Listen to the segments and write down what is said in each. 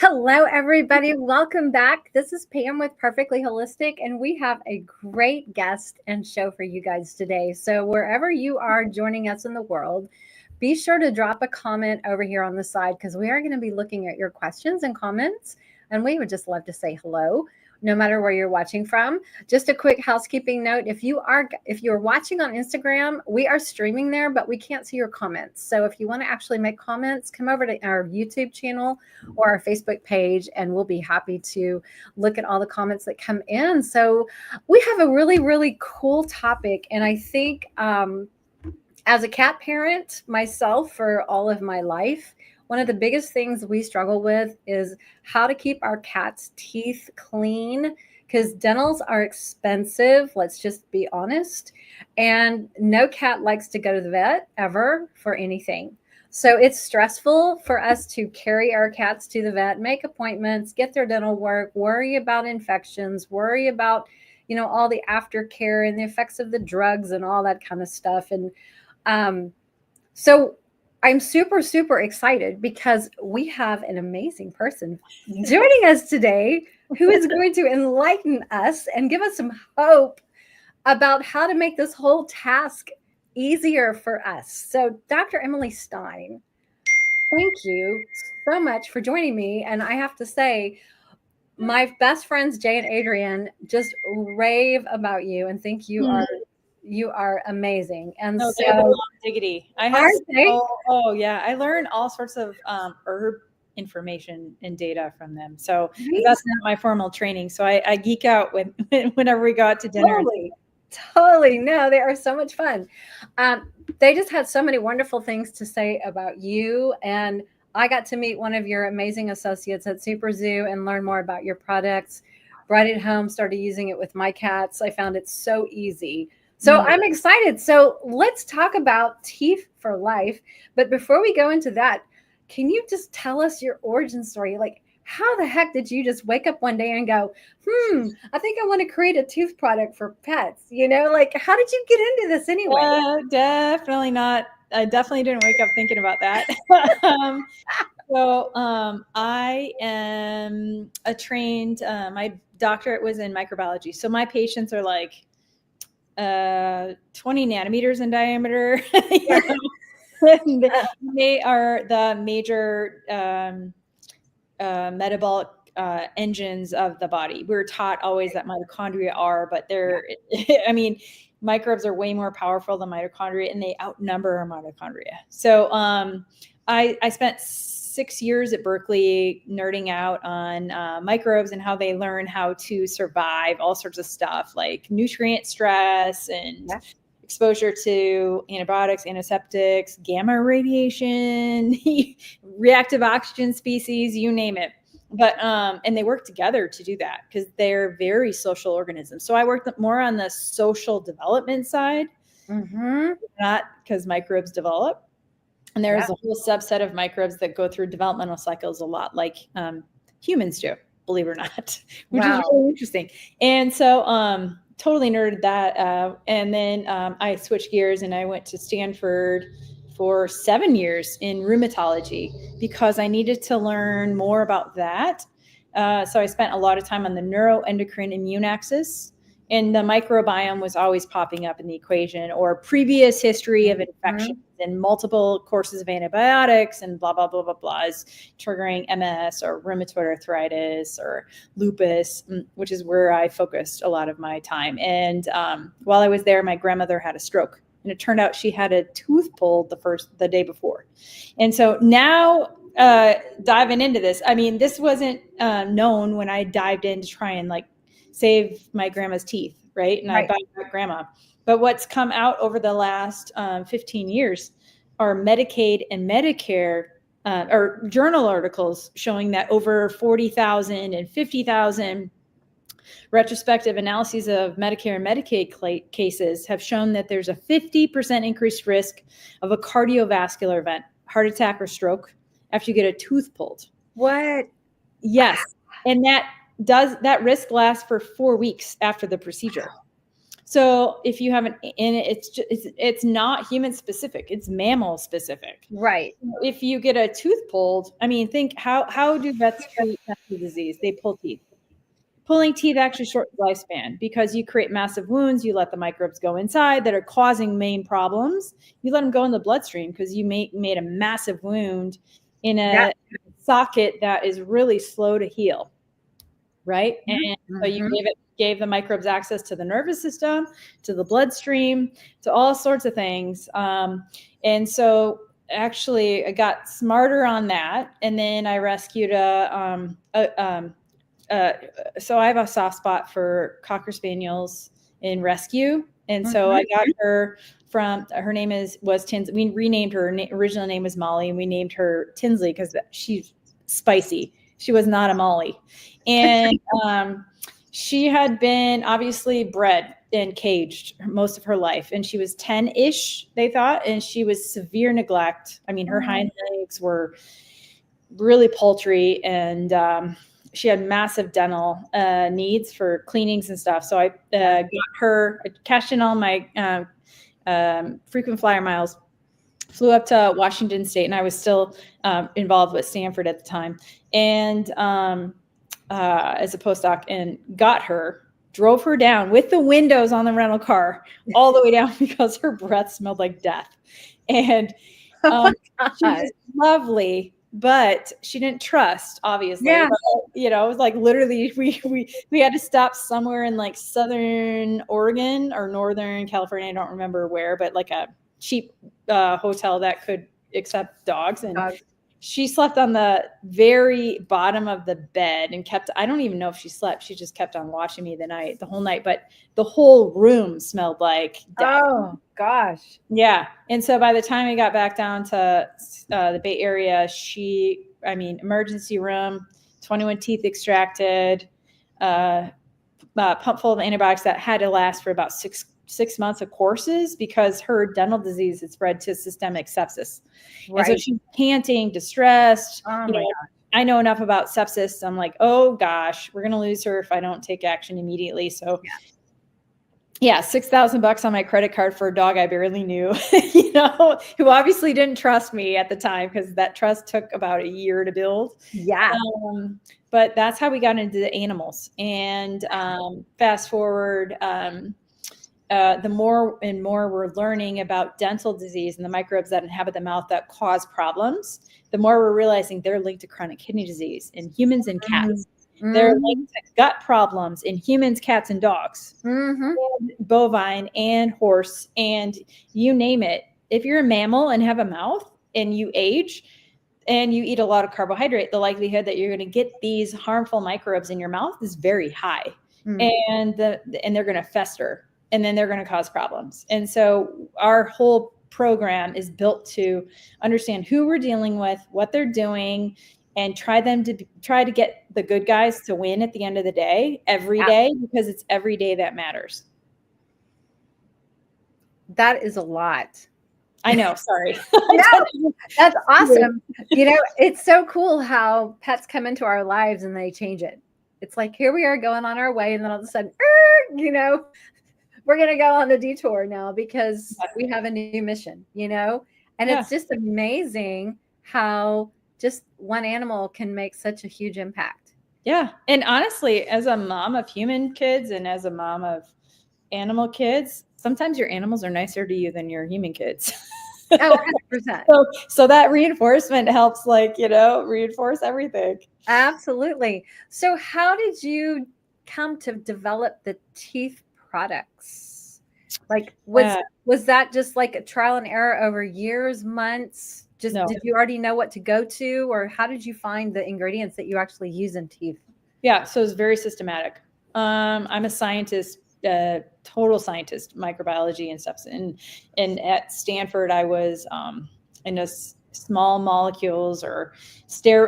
Hello, everybody. Welcome back. This is Pam with Purrrfectly Holistic, and we have a great guest and show for you guys today. So, wherever you are joining us in the world, be sure to drop a comment over here on the side because we are going to be looking at your questions and comments, and we would just love to say hello. No matter where you're watching from. Just a quick housekeeping note. If you're watching on Instagram, we are streaming there, but we can't see your comments. So if you want to actually make comments, come over to our YouTube channel or our Facebook page, and we'll be happy to look at all the comments that come in. So we have a really, really cool topic. And I think as a cat parent myself for all of my life, one of the biggest things we struggle with is how to keep our cats' teeth clean because dentals are expensive. Let's just be honest. And no cat likes to go to the vet ever for anything. So it's stressful for us to carry our cats to the vet, make appointments, get their dental work, worry about infections, worry about, all the aftercare and the effects of the drugs and all that kind of stuff. And so I'm super, super excited because we have an amazing person joining us today who is going to enlighten us and give us some hope about how to make this whole task easier for us. So, Dr. Emily Stein, thank you so much for joining me. And I have to say, my best friends, Jay and Adrian, just rave about you and think you are amazing. And no, so they have a lot of diggity. I have yeah. I learn all sorts of herb information and data from them. So that's not my formal training. So I geek out whenever we go out to dinner. Totally. No, they are so much fun. They just had so many wonderful things to say about you. And I got to meet one of your amazing associates at Super Zoo and learn more about your products. Brought it home, started using it with my cats. I found it so easy. So I'm excited. So let's talk about TEEF for Life. But before we go into that, can you just tell us your origin story? Like, how the heck did you just wake up one day and go, I think I want to create a tooth product for pets? Like, how did you get into this anyway? Definitely not. I definitely didn't wake up thinking about that. I am a trained, my doctorate was in microbiology. So my patients are like, 20 nanometers in diameter. They are the major metabolic engines of the body. We're taught always that mitochondria are, but microbes are way more powerful than mitochondria, and they outnumber our mitochondria. So I spent 6 years at Berkeley nerding out on microbes and how they learn how to survive all sorts of stuff like nutrient stress and exposure to antibiotics, antiseptics, gamma radiation, reactive oxygen species, you name it. But and they work together to do that because they're very social organisms. So I worked more on the social development side, not because microbes develop. And there's a whole subset of microbes that go through developmental cycles a lot like humans do, believe it or not, which is really interesting. And so totally nerded that. And then I switched gears and I went to Stanford for 7 years in rheumatology because I needed to learn more about that. So I spent a lot of time on the neuroendocrine immune axis. And the microbiome was always popping up in the equation, or previous history of infections and multiple courses of antibiotics and blah, blah, blah, blah, blah, is triggering MS or rheumatoid arthritis or lupus, which is where I focused a lot of my time. And while I was there, my grandmother had a stroke. And it turned out she had a tooth pulled the day before. And so now diving into this, this wasn't known when I dived in to try and save my grandma's teeth, right? And I buy my grandma. But what's come out over the last 15 years are Medicaid and Medicare or journal articles showing that over 40,000 and 50,000 retrospective analyses of Medicare and Medicaid cases have shown that there's a 50% increased risk of a cardiovascular event, heart attack or stroke, after you get a tooth pulled. What? Yes. And that risk lasts for 4 weeks after the procedure. So if you have it's not human specific, it's mammal specific. Right. If you get a tooth pulled, I mean, think how do vets treat dental disease? They pull teeth. Pulling teeth actually shortens lifespan because you create massive wounds. You let the microbes go inside that are causing main problems. You let them go in the bloodstream because you made a massive wound in a socket that is really slow to heal, right? And so you gave the microbes access to the nervous system, to the bloodstream, to all sorts of things. And so actually I got smarter on that. And then I rescued so I have a soft spot for Cocker Spaniels in rescue. And so I got her from, her name was Tinsley. We renamed her, original name was Molly, and we named her Tinsley because she's spicy. She was not a Molly. And she had been obviously bred and caged most of her life. And she was 10-ish, they thought, and she was severe neglect. I mean, her hind legs were really paltry, and she had massive dental needs for cleanings and stuff. So I got her, I cashed in all my frequent flyer miles, flew up to Washington State, and I was still involved with Stanford at the time, and as a postdoc, and got her, drove her down with the windows on the rental car all the way down because her breath smelled like death. And she was lovely, but she didn't trust, obviously. Yeah. But, you know, it was like literally we had to stop somewhere in like Southern Oregon or Northern California. I don't remember where, but like a cheap hotel that could accept dogs. And she slept on the very bottom of the bed and kept, I don't even know if she slept. She just kept on watching me the whole night, but the whole room smelled like death. Oh gosh. Yeah. And so by the time we got back down to the Bay Area, emergency room, 21 teeth extracted, pump full of antibiotics that had to last for about six months of courses because her dental disease had spread to systemic sepsis. Right. And so she's panting, distressed. I know enough about sepsis. I'm like, oh gosh, we're going to lose her if I don't take action immediately. So yeah, $6,000 on my credit card for a dog I barely knew, you know, who obviously didn't trust me at the time because that trust took about a year to build. Yeah. But that's how we got into the animals. And fast forward, the more and more we're learning about dental disease and the microbes that inhabit the mouth that cause problems, the more we're realizing they're linked to chronic kidney disease in humans and cats. They're linked to gut problems in humans, cats, and dogs, and bovine and horse, and you name it. If you're a mammal and have a mouth and you age and you eat a lot of carbohydrate, the likelihood that you're going to get these harmful microbes in your mouth is very high, and they're going to fester, and then they're going to cause problems. And so our whole program is built to understand who we're dealing with, what they're doing, and try to get the good guys to win at the end of the day, every day, because it's every day that matters. That is a lot. I know. Sorry. No, that's awesome. You know, it's so cool how pets come into our lives and they change it. It's like, here we are going on our way. And then all of a sudden, you know, we're going to go on the detour now because we have a new mission, you know, and it's just amazing how just one animal can make such a huge impact. Yeah. And honestly, as a mom of human kids and as a mom of animal kids, sometimes your animals are nicer to you than your human kids. Oh, 100%. So that reinforcement helps, like, you know, reinforce everything. Absolutely. So how did you come to develop the teeth products? Like, was that just like a trial and error over years, months? No. Did you already know what to go to, or how did you find the ingredients that you actually use in teeth? Yeah, so it's very systematic. I'm a scientist, total scientist, microbiology and stuff. And at Stanford, I was in small molecules or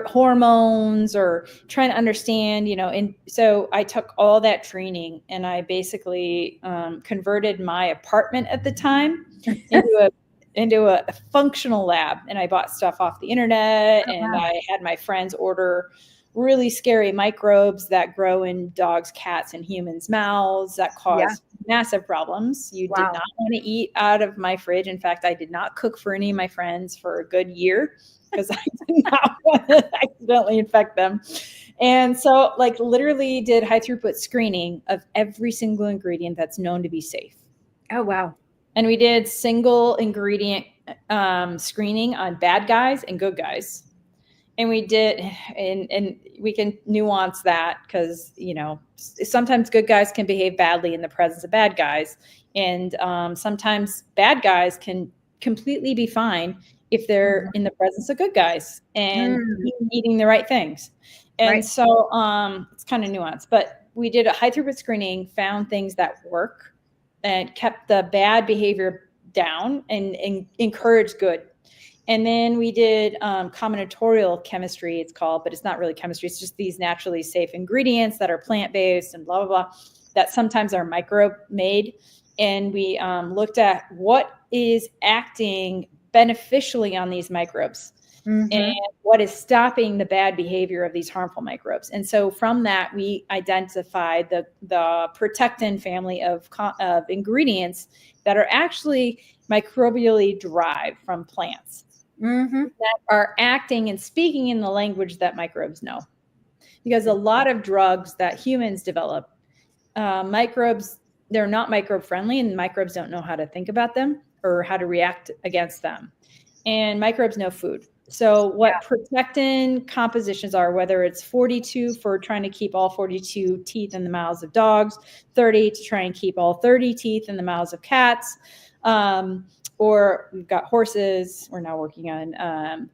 hormones or trying to understand, you know. And so I took all that training and I basically converted my apartment at the time into a functional lab, and I bought stuff off the internet, and I had my friends order really scary microbes that grow in dogs, cats, and humans' mouths that cause massive problems. You did not want to eat out of my fridge. In fact, I did not cook for any of my friends for a good year because I did not want to accidentally infect them. And so like literally did high throughput screening of every single ingredient that's known to be safe. Oh, wow. And we did single ingredient screening on bad guys and good guys. And we did, and we can nuance that because, you know, sometimes good guys can behave badly in the presence of bad guys. And sometimes bad guys can completely be fine if they're in the presence of good guys and eating the right things. And so it's kind of nuanced. But we did a high throughput screening, found things that work and kept the bad behavior down and encouraged good. And then we did combinatorial chemistry, it's called, but it's not really chemistry. It's just these naturally safe ingredients that are plant-based and blah, blah, blah, that sometimes are microbe-made. And we looked at what is acting beneficially on these microbes and what is stopping the bad behavior of these harmful microbes. And so from that, we identified the protectin family of ingredients that are actually microbially derived from plants. That are acting and speaking in the language that microbes know. Because a lot of drugs that humans develop, microbes, they're not microbe friendly and microbes don't know how to think about them or how to react against them. And microbes know food. So what protectin compositions are, whether it's 42 for trying to keep all 42 teeth in the mouths of dogs, 30 to try and keep all 30 teeth in the mouths of cats, or we've got horses. We're now working on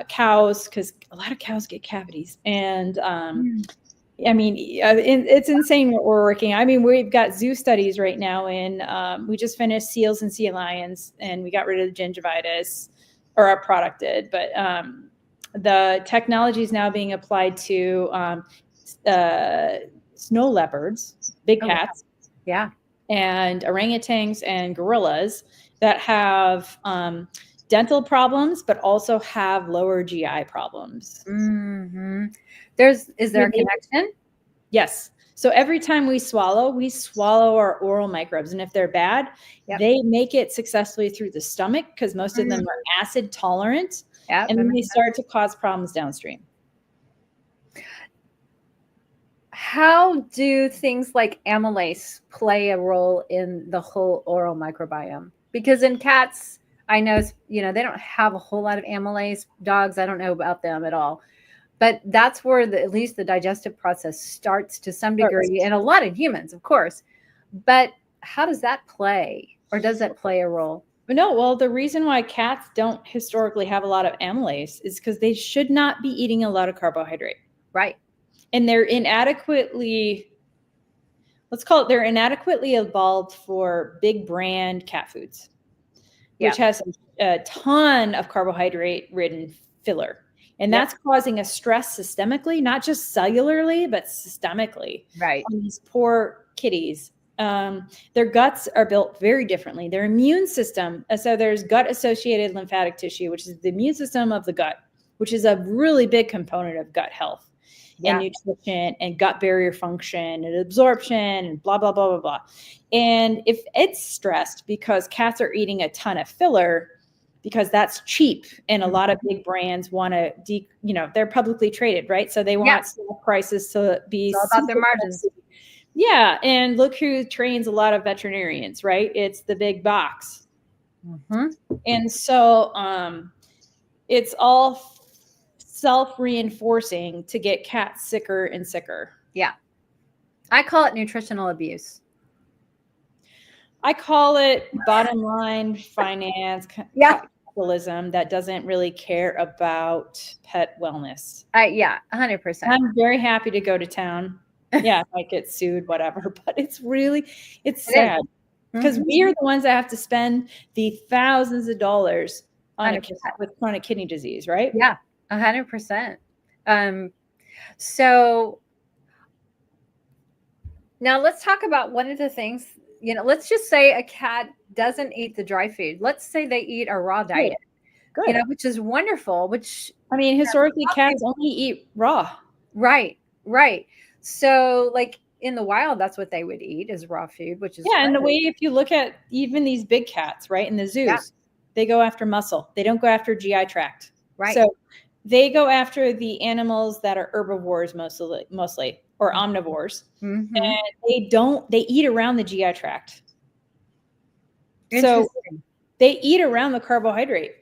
cows because a lot of cows get cavities. And I mean, it's insane what we're working on. I mean, we've got zoo studies right now and we just finished seals and sea lions and we got rid of the gingivitis, or our product did. But the technology is now being applied to snow leopards, big cats. And orangutans and gorillas that have dental problems, but also have lower GI problems. Is there a connection? Yes. So every time we swallow our oral microbes. And if they're bad, they make it successfully through the stomach because most of them are acid tolerant. And then they start to cause problems downstream. How do things like amylase play a role in the whole oral microbiome? Because in cats, I know, you know, they don't have a whole lot of amylase. Dogs, I don't know about them at all. But that's where at least the digestive process starts to some degree, and a lot in humans, of course. But how does that play, or does that play a role? No, well, the reason why cats don't historically have a lot of amylase is because they should not be eating a lot of carbohydrate. Right. And they're inadequately evolved for big brand cat foods, which has a ton of carbohydrate-ridden filler. And that's causing a stress systemically, not just cellularly, but systemically on these poor kitties. Their guts are built very differently. Their immune system, so there's gut-associated lymphatic tissue, which is the immune system of the gut, which is a really big component of gut health and nutrition and gut barrier function and absorption and blah, blah, blah, blah, blah. And if it's stressed because cats are eating a ton of filler, because that's cheap and a lot of big brands want to, they're publicly traded, right? So they want stock prices to be all about their margins. Yeah. And look who trains a lot of veterinarians, right? It's the big box. And so it's all self-reinforcing to get cats sicker and sicker. Yeah. I call it nutritional abuse. I call it bottom line finance capitalism that doesn't really care about pet wellness. 100%. I'm very happy to go to town. Yeah, I might get sued, whatever, but it's sad because we are the ones that have to spend the thousands of dollars on a cat with chronic kidney disease, right? Yeah, 100%. So now let's talk about one of the things, let's just say a cat doesn't eat the dry food. Let's say they eat a raw diet, which is wonderful, which I mean, historically cats only eat raw. Right. Right. So like in the wild, that's what they would eat is raw food, which is Yeah, and the way, great. if you look at even these big cats, right, in the Yeah. zoos, they go after muscle. They don't go after GI tract. Right. So they go after the animals that are herbivores mostly or omnivores. Mm-hmm. And they eat around the GI tract. So Interesting. they eat around the carbohydrate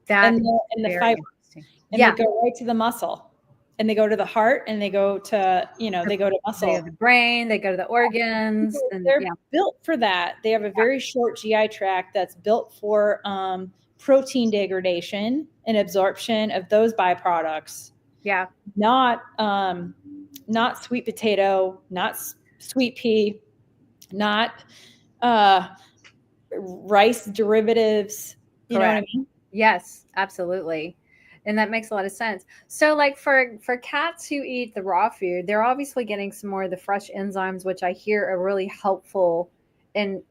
That and is the very fiber, interesting. and they Yeah. go right to the muscle, and they go to the heart, and they go to, they go to They muscle. go to the brain, they go to the organs, and They're yeah. built for that. They have a very short GI tract that's built for protein degradation and absorption of those byproducts. Yeah. Not sweet potato, not sweet pea, not rice derivatives. You know what I Correct. mean? Yes, absolutely. And that makes a lot of sense. So like for cats who eat the raw food, they're obviously getting some more of the fresh enzymes, which I hear are really helpful in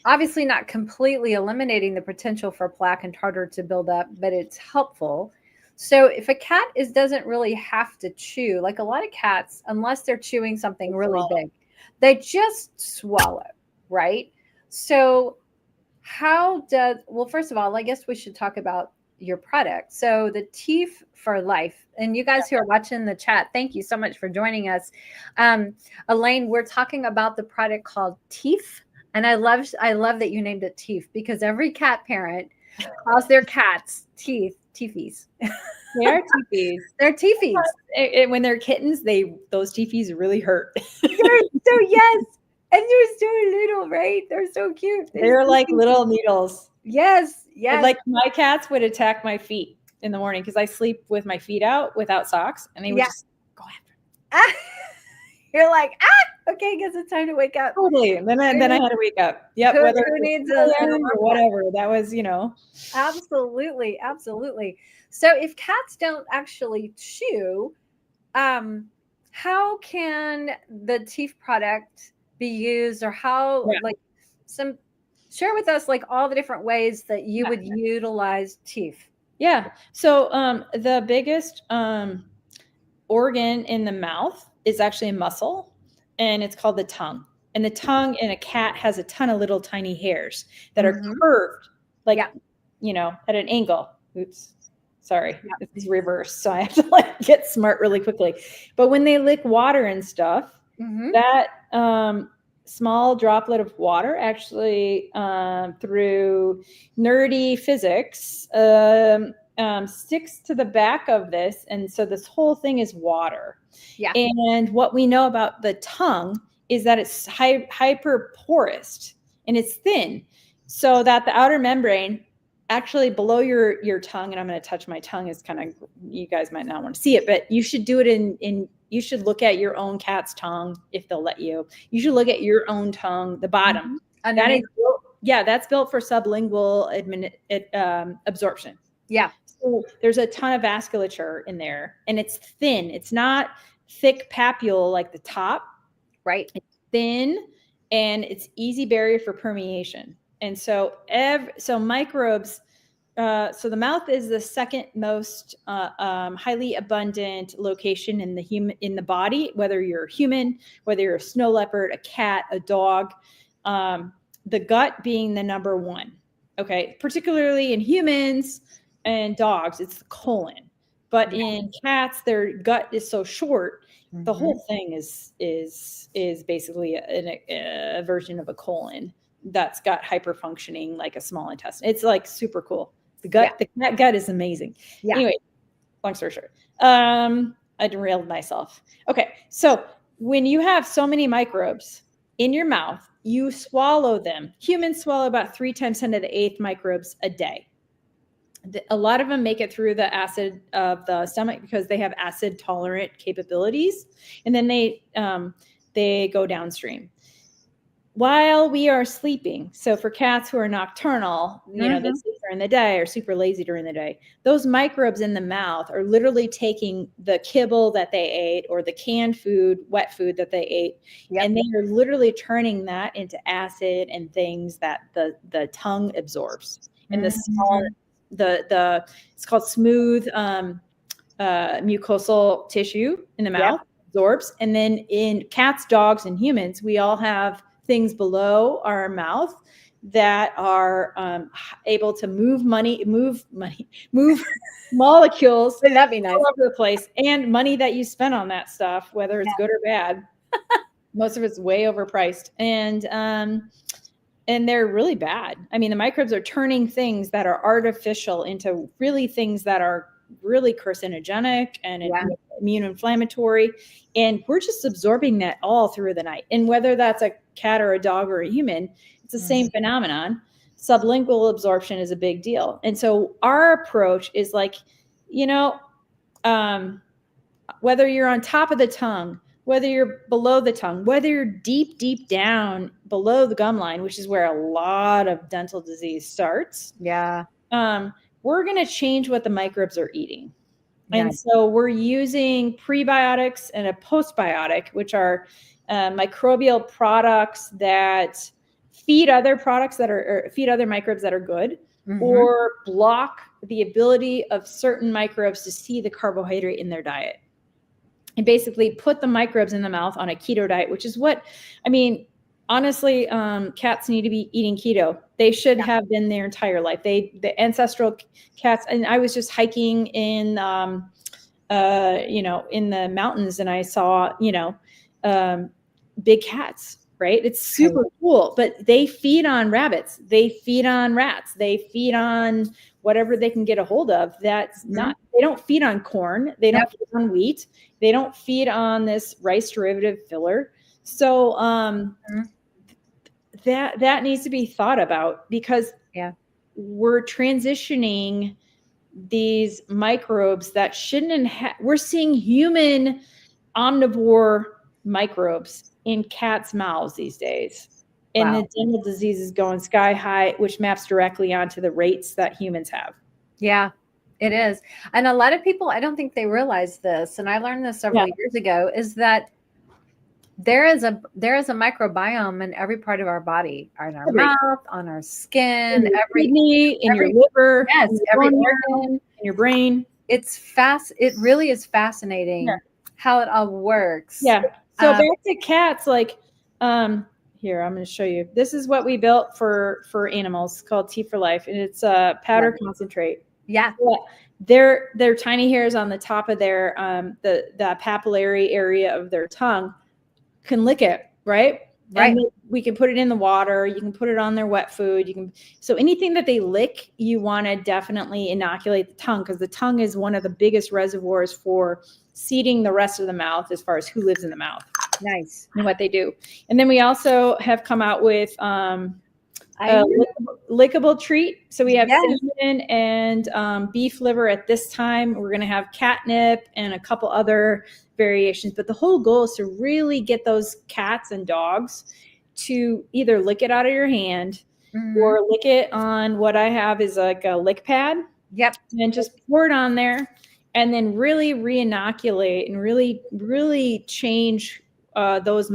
obviously not completely eliminating the potential for plaque and tartar to build up, but it's helpful. So if a cat doesn't really have to chew, like a lot of cats, unless they're chewing something really big, they just swallow, right? So well, first of all, I guess we should talk about your product. So the TEEF for Life, and you guys who are watching the chat, thank you so much for joining us. Elaine, we're talking about the product called TEEF. And I love that you named it TEEF because every cat parent calls their cats teefies. They are teepees. They're teefies. When they're kittens, those teepees really hurt. Yes. And they're so little, right? They're so cute. They're like little needles. Yes. Like my cats would attack my feet in the morning because I sleep with my feet out without socks, and they would just go after me. You're like, okay, guess it's time to wake up. Totally. And then I had to wake up. Yep. Whether who needs or whatever. That was, Absolutely. Absolutely. So if cats don't actually chew, how can the teeth product be used, or how share with us like all the different ways that you would utilize teeth? Yeah. So the biggest organ in the mouth is actually a muscle, and it's called the tongue. And the tongue in a cat has a ton of little tiny hairs that are curved, like, at an angle. Oops. Sorry, this is reversed. So I have to get smart really quickly. But when they lick water and stuff, that small droplet of water actually, through nerdy physics, sticks to the back of this. And so this whole thing is water. Yeah. And what we know about the tongue is that it's hyper porous and it's thin, so that the outer membrane actually below your tongue, and I'm going to touch my tongue, is kind of, you guys might not want to see it, but you should do it you should look at your own cat's tongue if they'll let you. You should look at your own tongue, the bottom. That's built for sublingual absorption. Yeah. So there's a ton of vasculature in there, and it's thin. It's not thick papule like the top. Right. It's thin, and it's easy barrier for permeation. And so microbes, so the mouth is the second most highly abundant location in the body, whether you're a human, whether you're a snow leopard, a cat, a dog, the gut being the number one. Okay. Particularly in humans and dogs, it's the colon. But in cats, their gut is so short, the whole thing is basically a version of a colon that's got hyper functioning like a small intestine. It's like super cool. The cat gut is amazing. Yeah. Anyway, long story short, I derailed myself. Okay, so when you have so many microbes in your mouth, you swallow them. Humans swallow about 3 times 10 to the 8th microbes a day. A lot of them make it through the acid of the stomach because they have acid tolerant capabilities, and then they go downstream while we are sleeping. So for cats who are nocturnal, they sleep during the day or super lazy during the day, those microbes in the mouth are literally taking the kibble that they ate or the canned food, wet food that they ate, and they are literally turning that into acid and things that the tongue absorbs. And the small, it's called smooth mucosal tissue in the mouth, absorbs. And then in cats, dogs, and humans, we all have things below our mouth that are able to move molecules. Wouldn't that be nice? All over the place, and money that you spend on that stuff, whether it's good or bad. Most of it's way overpriced, and they're really bad. I mean, the microbes are turning things that are artificial into really things that are really carcinogenic and immune inflammatory, and we're just absorbing that all through the night. And whether that's a cat or a dog or a human, it's the same phenomenon. Sublingual absorption is a big deal. And so our approach is like, whether you're on top of the tongue, whether you're below the tongue, whether you're deep, deep down below the gum line, which is where a lot of dental disease starts. Yeah. We're going to change what the microbes are eating. And so we're using prebiotics and a postbiotic, which are microbial products that feed other products feed other microbes that are good, or block the ability of certain microbes to see the carbohydrate in their diet. And basically put the microbes in the mouth on a keto diet, which is what, I mean, honestly, cats need to be eating keto. They should have been their entire life. The ancestral cats, and I was just hiking in, in the mountains, and I saw, big cats, right? It's super cool, but they feed on rabbits. They feed on rats. They feed on whatever they can get a hold of. That's not, they don't feed on corn. They don't feed on wheat. They don't feed on this rice derivative filler. So that needs to be thought about, because we're transitioning these microbes that shouldn't we're seeing human omnivore microbes in cats' mouths these days. And the dental disease is going sky high, which maps directly onto the rates that humans have. Yeah, it is. And a lot of people, I don't think they realize this, and I learned this several years ago, is that there is a microbiome in every part of our body, in our mouth, on our skin, in every kidney, in your liver, every organ, in your brain. It really is fascinating how it all works. Yeah. So back to cats, like, here, I'm going to show you. This is what we built for animals, called TEEF For Life, and it's a powder concentrate. Yeah. Their tiny hairs on the top of their the papillary area of their tongue can lick it, right? Right. And we can put it in the water. You can put it on their wet food. So anything that they lick, you want to definitely inoculate the tongue, because the tongue is one of the biggest reservoirs for seeding the rest of the mouth as far as who lives in the mouth. Nice. And what they do. And then we also have come out with a lickable treat. So we have cinnamon and beef liver at this time. We're going to have catnip and a couple other variations. But the whole goal is to really get those cats and dogs to either lick it out of your hand or lick it on what I have is like a lick pad. Yep. And just pour it on there, and then really re-inoculate and really, really change those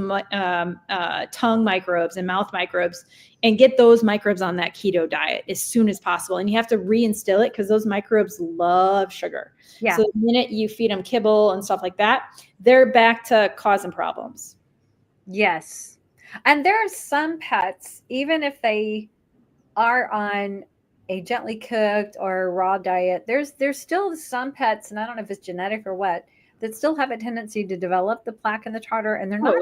tongue microbes and mouth microbes, and get those microbes on that keto diet as soon as possible. And you have to reinstill it, because those microbes love sugar. Yeah. So the minute you feed them kibble and stuff like that, they're back to causing problems. Yes. And there are some pets, even if they are on a gently cooked or raw diet, there's still some pets, and I don't know if it's genetic or what, that still have a tendency to develop the plaque and the tartar, and they're not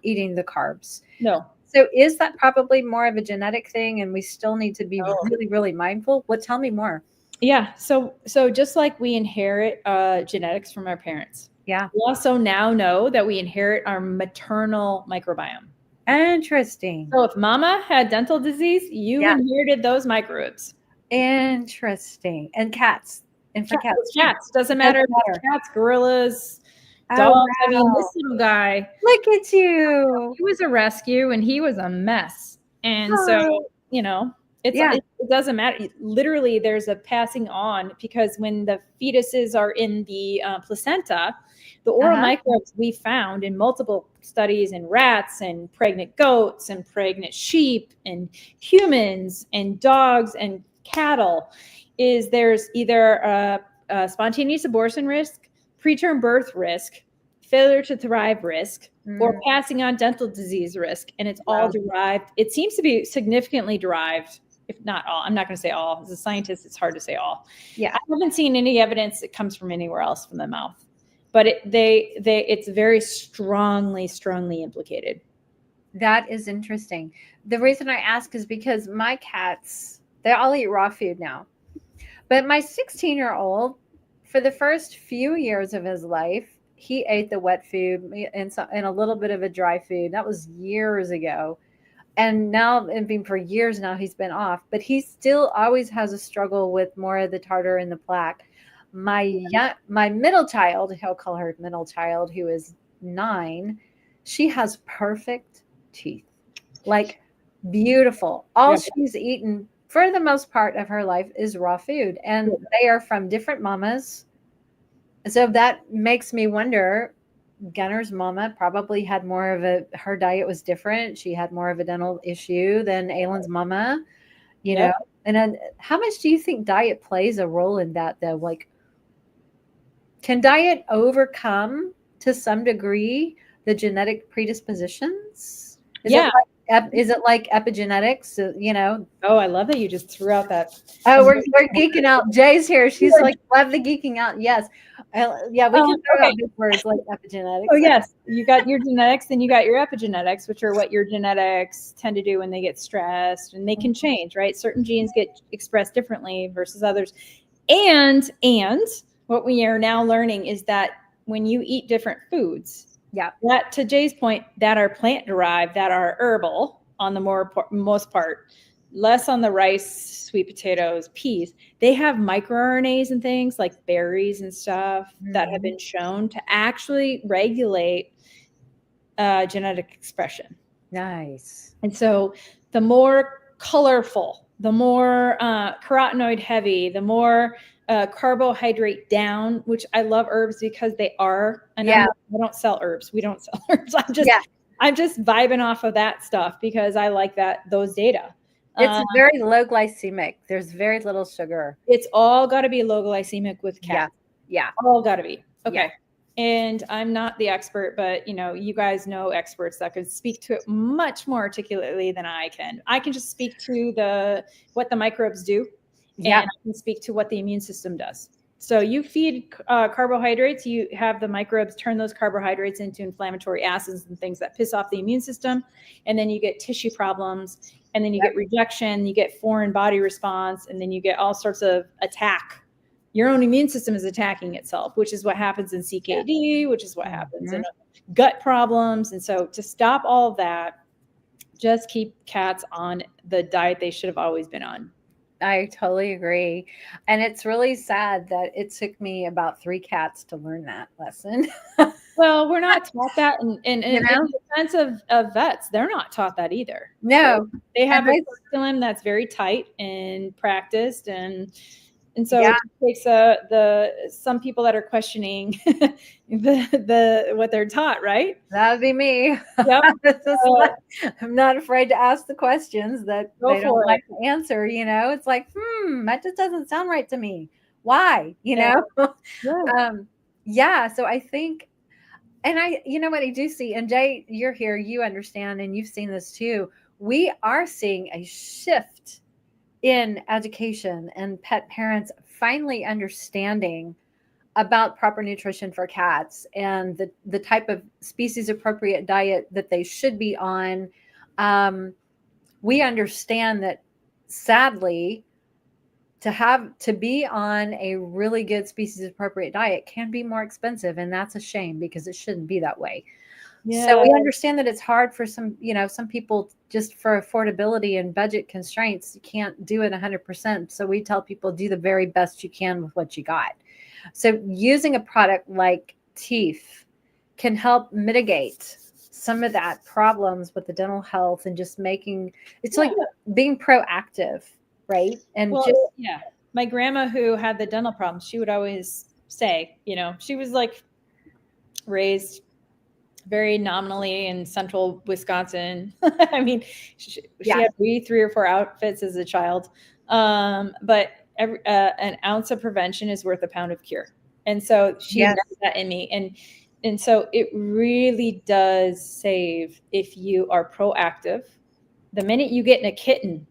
eating the carbs. No. So is that probably more of a genetic thing, and we still need to be really, really mindful? Tell me more. Yeah. So just like we inherit genetics from our parents. Yeah. We also now know that we inherit our maternal microbiome. Interesting. So if mama had dental disease, you inherited those microbes. Interesting. And cats. And for cats. Doesn't matter. Cats, gorillas, dogs. Wow. I mean, this little guy. Look at you. He was a rescue, and he was a mess. And so, it doesn't matter. Literally, there's a passing on, because when the fetuses are in the placenta, the oral microbes we found in multiple studies in rats and pregnant goats and pregnant sheep and humans and dogs and cattle is there's either spontaneous abortion risk, preterm birth risk, failure to thrive risk, or passing on dental disease risk. And it's all derived. It seems to be significantly derived, if not all. I'm not going to say all. As a scientist, it's hard to say all. Yeah. I haven't seen any evidence that comes from anywhere else from the mouth, but it's very strongly implicated. That is interesting. The reason I ask is because my cats, they all eat raw food now. But my 16-year-old, for the first few years of his life, he ate the wet food and a little bit of a dry food. That was years ago. And now, for years now, he's been off. But he still always has a struggle with more of the tartar and the plaque. My middle child, he'll call her middle child, who is 9, she has perfect teeth, like beautiful. All she's eaten for the most part of her life is raw food, and they are from different mamas. So that makes me wonder, Gunner's mama probably had more of her diet was different. She had more of a dental issue than Aylin's mama, you know? And then how much do you think diet plays a role in that, though? Like, can diet overcome to some degree the genetic predispositions? Is it like epigenetics? You know? Oh, I love that you just threw out that. Oh, we're geeking out. Jay's here. She's like, love the geeking out. Yes. Yeah, we can throw out big words like epigenetics. Oh, yes. You got your genetics, then you got your epigenetics, which are what your genetics tend to do when they get stressed, and they can change, right? Certain genes get expressed differently versus others. And what we are now learning is that when you eat different foods, that, to Jay's point, that are plant derived, that are herbal on the most part, less on the rice, sweet potatoes, peas, they have microRNAs and things like berries and stuff that have been shown to actually regulate genetic expression. Nice. And so the more colorful, the more carotenoid heavy, the more carbohydrate down, which I love herbs because they are. And I don't sell herbs. We don't sell herbs. I'm just vibing off of that stuff because I like those data. It's very low glycemic. There's very little sugar. It's all got to be low glycemic with cats. Yeah. All got to be. Okay. Yeah. And I'm not the expert, but you guys know experts that could speak to it much more articulately than I can. I can just speak to what the microbes do. And I can speak to what the immune system does. So you feed carbohydrates, you have the microbes turn those carbohydrates into inflammatory acids and things that piss off the immune system. And then you get tissue problems, and then you get rejection, you get foreign body response, and then you get all sorts of attack. Your own immune system is attacking itself, which is what happens in CKD, which is what happens in gut problems. And so to stop all of that, just keep cats on the diet they should have always been on. I totally agree. And it's really sad that it took me about 3 cats to learn that lesson. Well, we're not taught that. And in the sense of vets, they're not taught that either. No. So they have a curriculum that's very tight and practiced. And so it takes some people that are questioning what they're taught, right? That would be me. Yep. I'm not afraid to ask the questions that they don't like to answer. It's like, that just doesn't sound right to me. Why? So I think, and what I do see, and Jay, you're here, you understand, and you've seen this too. We are seeing a shift in education and pet parents finally understanding about proper nutrition for cats and the type of species appropriate diet that they should be on. We understand that, sadly, to be on a really good species appropriate diet can be more expensive, and that's a shame because it shouldn't be that way. Yeah. So we understand that it's hard for some people, just for affordability and budget constraints, you can't do it 100%. So we tell people, do the very best you can with what you got. So using a product like TEEF can help mitigate some of that problems with the dental health and just making, it's like being proactive, right? And my grandma who had the dental problems, she would always say, she was like raised very nominally in central Wisconsin. I mean, she had 3 or 4 outfits as a child. But an ounce of prevention is worth a pound of cure. And so she met that in me. And so it really does save if you are proactive. The minute you get in a kitten,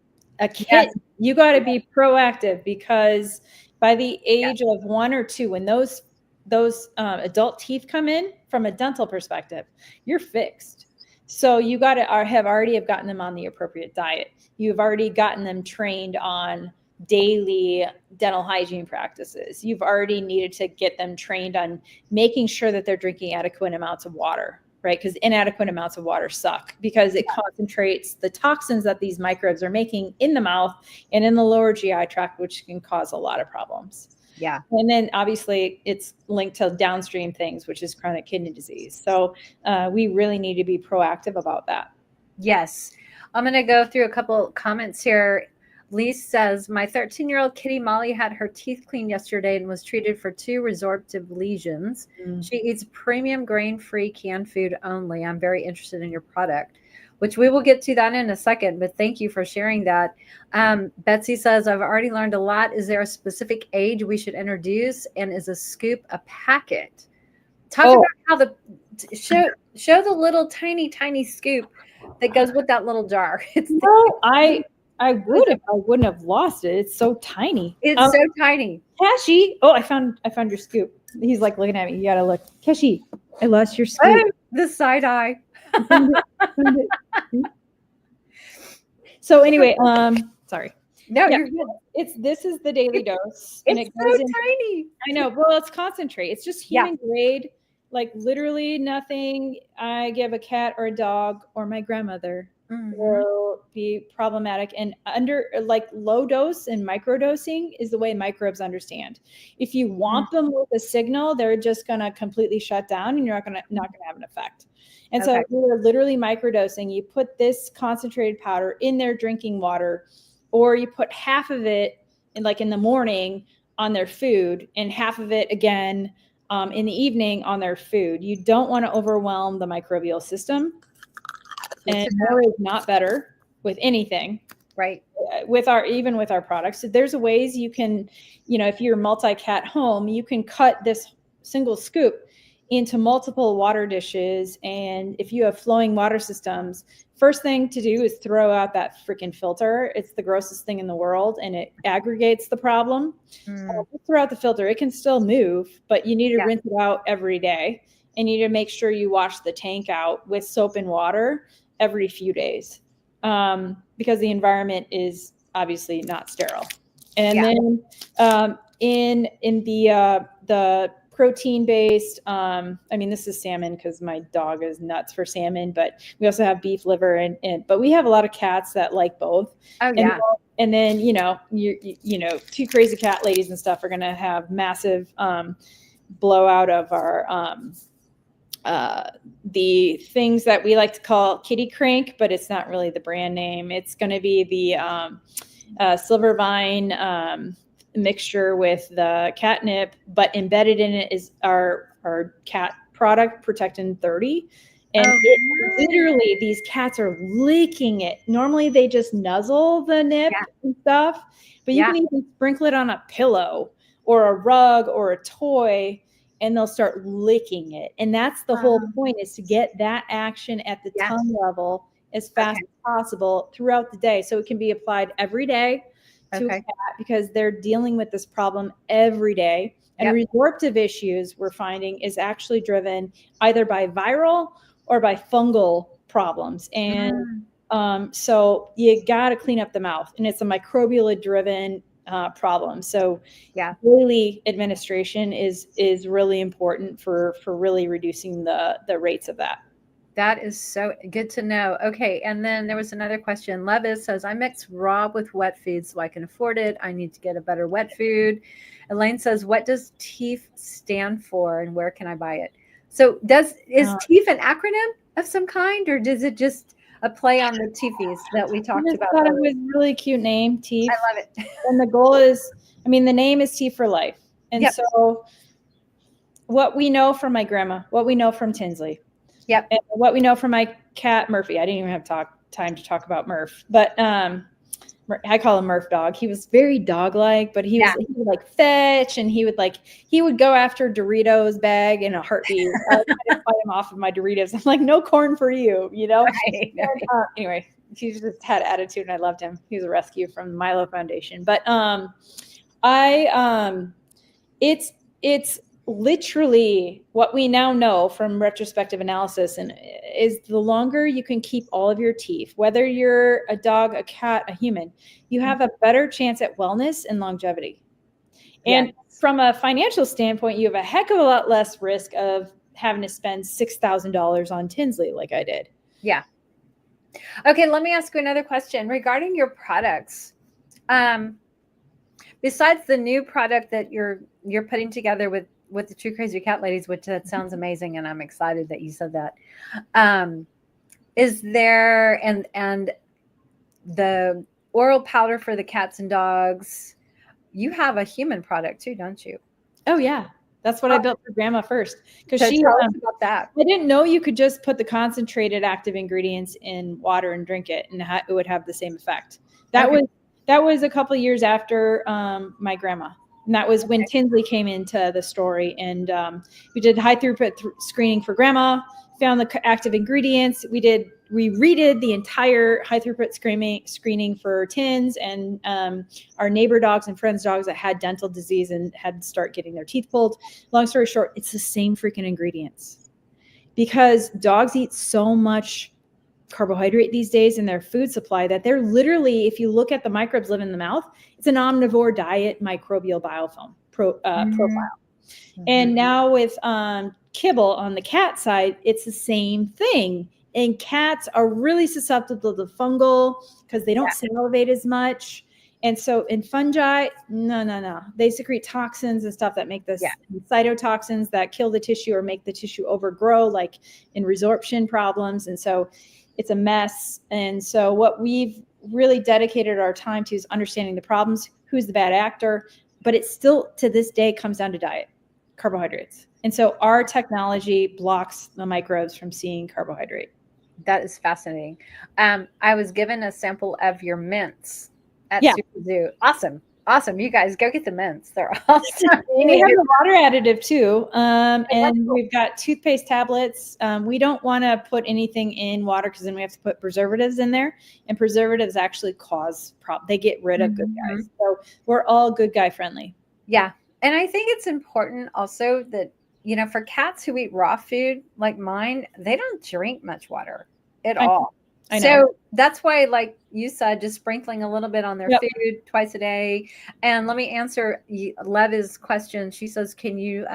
you got to be proactive, because by the age of 1 or 2, when those adult teeth come in, from a dental perspective, you're fixed. So you got to have gotten them on the appropriate diet. You've already gotten them trained on daily dental hygiene practices. You've already needed to get them trained on making sure that they're drinking adequate amounts of water, right? Because inadequate amounts of water suck, because it concentrates the toxins that these microbes are making in the mouth and in the lower GI tract, which can cause a lot of problems. Yeah. And then obviously it's linked to downstream things, which is chronic kidney disease. So we really need to be proactive about that. Yes. I'm going to go through a couple comments here. Lise says, my 13-year-old kitty Molly had her teeth cleaned yesterday and was treated for 2 resorptive lesions. She eats premium grain-free canned food only. I'm very interested in your product, which we will get to that in a second, but thank you for sharing that. Betsy says, I've already learned a lot. Is there a specific age we should introduce? And is a scoop a packet? Talk about how show the little tiny scoop that goes with that little jar. I would if I wouldn't have lost it. It's so tiny. It's so tiny. Keshi. Oh, I found your scoop. He's like looking at me. You gotta look. Keshi, I lost your scoop. Oh, the side eye. So anyway, sorry. No, you're good. This is the daily dose. And it's so tiny. I know. Well, it's concentrate. It's just human grade. Like literally nothing I give a cat or a dog or my grandmother will be problematic. And under like low dose and micro dosing is the way microbes understand. If you want them with a signal, they're just going to completely shut down and you're not going to have an effect. And so we're literally microdosing. You put this concentrated powder in their drinking water, or you put half of it in the morning on their food and half of it again in the evening on their food. You don't want to overwhelm the microbial system. And more is not better with anything, right? Even with our products. So there's ways you can, if you're a multi-cat home, you can cut this single scoop into multiple water dishes. And if you have flowing water systems, first thing to do is throw out that freaking filter. It's the grossest thing in the world and it aggregates the problem. Throw out the filter. It can still move, but you need to rinse it out every day. And you need to make sure you wash the tank out with soap and water every few days, because the environment is obviously not sterile. And then in the protein-based, this is salmon because my dog is nuts for salmon, but we also have beef liver but we have a lot of cats that like both. And then, you 2 crazy cat ladies and stuff are going to have massive blowout of our the things that we like to call kitty crank, but it's not really the brand name. It's going to be the silver vine mixture with the catnip, but embedded in it is our cat product, Protectin 30. And literally these cats are licking it. Normally they just nuzzle the nip and stuff, but you can even sprinkle it on a pillow or a rug or a toy and they'll start licking it. And that's the whole point, is to get that action at the tongue level as fast as possible throughout the day. So it can be applied every day to a cat, because they're dealing with this problem every day. And resorptive issues we're finding is actually driven either by viral or by fungal problems. And so you got to clean up the mouth, and it's a microbial driven problem. So daily administration is really important for really reducing the rates of that. That is so good to know. Okay. And then there was another question. Levis says, I mix raw with wet food so I can afford it. I need to get a better wet food. Elaine says, what does TEEF stand for and where can I buy it? So is TEEF an acronym of some kind, or does it just a play on the TEEFs that we talked about? It was a really cute name, TEEF. I love it. And the goal is, the name is TEEF For Life. And so what we know from my grandma, what we know from Tinsley, and what we know from my cat Murphy, I didn't even have time to talk about Murph, but I call him Murph dog. He was very dog-like, but he would like fetch, and he would go after Doritos bag in a heartbeat. I was trying to fight him off of my Doritos. I'm like, no corn for you, you know? Right. And, anyway, he just had attitude, and I loved him. He was a rescue from the Milo Foundation. But it's literally what we now know from retrospective analysis, and is the longer you can keep all of your teeth, whether you're a dog, a cat, a human, you have a better chance at wellness and longevity. And from a financial standpoint, you have a heck of a lot less risk of having to spend $6,000 on Tinsley like I did. Yeah. Okay, let me ask you another question regarding your products. Besides the new product that you're putting together with the True Crazy Cat Ladies, which that sounds amazing, and I'm excited that you said that. Is there and the oral powder for the cats and dogs? You have a human product too, don't you? Oh yeah, that's what I built for Grandma first, because So she tell us about that. I didn't know you could just put the concentrated active ingredients in water and drink it, and it would have the same effect. That was a couple of years after my grandma. And that was when Tinsley came into the story. And we did high throughput screening for grandma, found the active ingredients. We redid the entire high throughput screening for Tins and our neighbor dogs and friends' dogs that had dental disease and had to start getting their teeth pulled. Long story short, it's the same freaking ingredients, because dogs eat so much carbohydrate these days in their food supply that they're literally, if you look at the microbes live in the mouth, it's an omnivore diet microbial biofilm profile. And now with kibble on the cat side, it's the same thing. And cats are really susceptible to fungal because they don't salivate as much. And so in fungi, no. They secrete toxins and stuff that make this cytotoxins that kill the tissue or make the tissue overgrow, like in resorption problems. And so it's a mess. And so what we've really dedicated our time to is understanding the problems, who's the bad actor, but it still to this day comes down to diet, carbohydrates. And so our technology blocks the microbes from seeing carbohydrate. That is fascinating. I was given a sample of your mints at Super Zoo. Awesome. You guys go get the mints. They're awesome. We have the water additive too. And we've got toothpaste tablets. We don't want to put anything in water because then we have to put preservatives in there. And preservatives actually cause problems. They get rid of good guys. So we're all good guy friendly. Yeah. And I think it's important also that, you know, for cats who eat raw food like mine, they don't drink much water at all. I know. So that's why, like you said, just sprinkling a little bit on their food twice a day. And let me answer Leva's question. She says, can you,